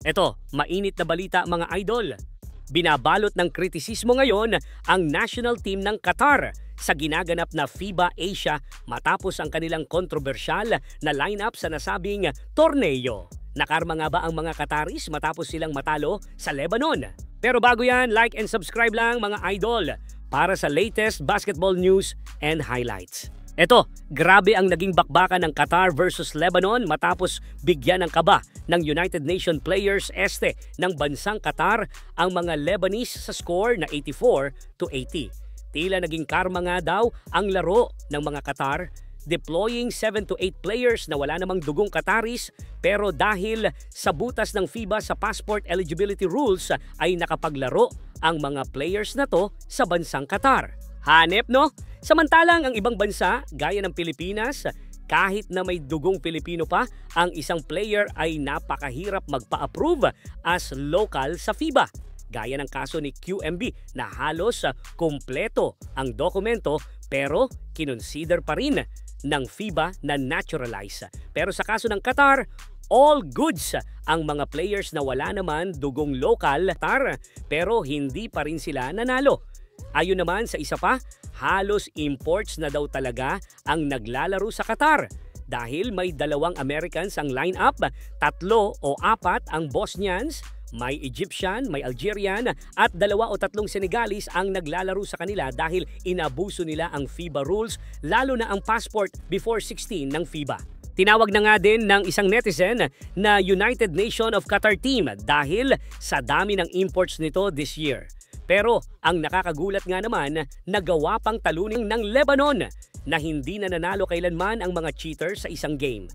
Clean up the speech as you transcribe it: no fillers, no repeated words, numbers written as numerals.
Eto, mainit na balita mga idol. Binabalot ng kritisismo ngayon ang national team ng Qatar sa ginaganap na FIBA Asia matapos ang kanilang kontrobersyal na lineup sa nasabing torneo. Nakarma nga ba ang mga Qataris matapos silang matalo sa Lebanon? Pero bago yan, like and subscribe lang mga idol para sa latest basketball news and highlights. Eto, grabe ang naging bakbakan ng Qatar versus Lebanon matapos bigyan ng kaba ng United Nations Players Este ng bansang Qatar ang mga Lebanese sa score na 84-80. Tila naging karma nga daw ang laro ng mga Qatar, deploying 7 to 8 players na wala namang dugong Qataris pero dahil sa butas ng FIBA sa passport eligibility rules ay nakapaglaro ang mga players na to sa bansang Qatar. Hanep no? Samantalang ang ibang bansa, gaya ng Pilipinas, kahit na may dugong Pilipino pa, ang isang player ay napakahirap magpa-approve as local sa FIBA. Gaya ng kaso ni QMB na halos kumpleto ang dokumento pero kinonsider pa rin ng FIBA na naturalize. Pero sa kaso ng Qatar, all goods ang mga players na wala naman dugong local pero hindi pa rin sila nanalo. Ayon naman sa isa pa, halos imports na daw talaga ang naglalaro sa Qatar dahil may 2 Americans ang lineup, 3 o 4 ang Bosnians, may Egyptian, may Algerian at 2 o 3 Senegalese ang naglalaro sa kanila dahil inabuso nila ang FIBA rules lalo na ang passport before 16 ng FIBA. Tinawag na nga din ng isang netizen na United Nations of Qatar team dahil sa dami ng imports nito this year. Pero ang nakakagulat nga naman, nagawa pang talunin ng Lebanon na hindi na nanalo kailanman ang mga cheaters sa isang game.